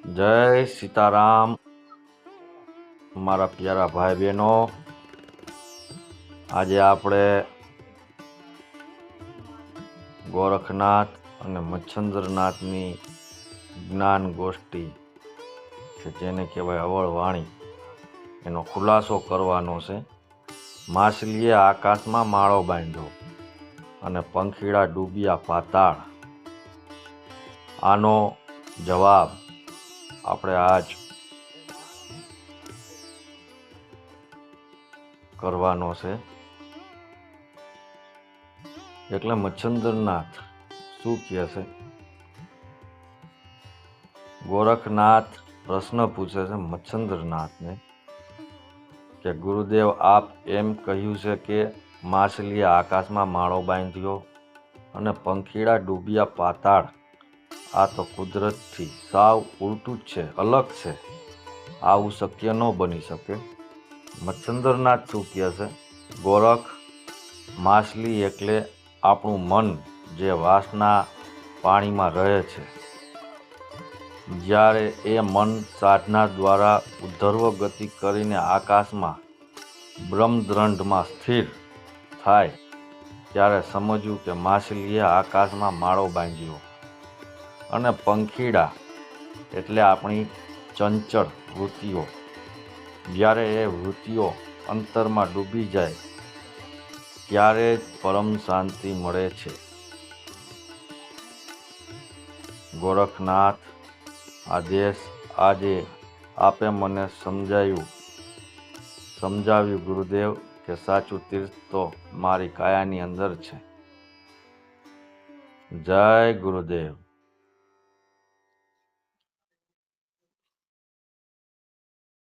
જય સીતારામ મારા પ્યારા ભાઈ બહેનો। આજે આપણે ગોરખનાથ અને મચ્છન્દ્રનાથની જ્ઞાન ગોષ્ઠી કે જેને કહેવાય અવળવાણી એનો ખુલાસો કરવાનો છે। માછલીએ આકાશમાં માળો બાંધ્યો અને પંખીડા ડૂબ્યા પાતાળ। આનો જવાબ આપણે આજ કરવાનો છે। એટલે મચ્છન્દ્રનાથ શું કહે છે? ગોરખનાથ પ્રશ્ન પૂછે છે મચ્છન્દ્રનાથને કે ગુરુદેવ, આપ એમ કહ્યું છે કે માછલીએ આકાશમાં માળો બાંધ્યો અને પંખીડા ડૂબ્યા પાતાળ। આ તો કુદરતથી સાવ ઉલટું જ છે, અલગ છે। આવું શક્ય ન બની શકે। મચ્છન્દ્રનાથ શું કહે છે? ગોરખ, માછલી એટલે આપણું મન જે વાસના પાણીમાં રહે છે। જ્યારે એ મન સાધના દ્વારા ઉદ્ધર્વ ગતિ કરીને આકાશમાં બ્રહ્મદ્રંઢમાં સ્થિર થાય ત્યારે સમજવું કે માછલીએ આકાશમાં માળો બાંધ્યો અને પંખીડા એટલે આપણી ચંચળ વૃત્તિઓ, જ્યારે એ વૃત્તિઓ અંતરમાં ડૂબી જાય ત્યારે જ પરમ શાંતિ મળે છે। ગોરખનાથ, આજે આપે મને સમજાવ્યું ગુરુદેવ કે સાચું તીર્થ તો મારી કાયાની અંદર છે। જય ગુરુદેવ।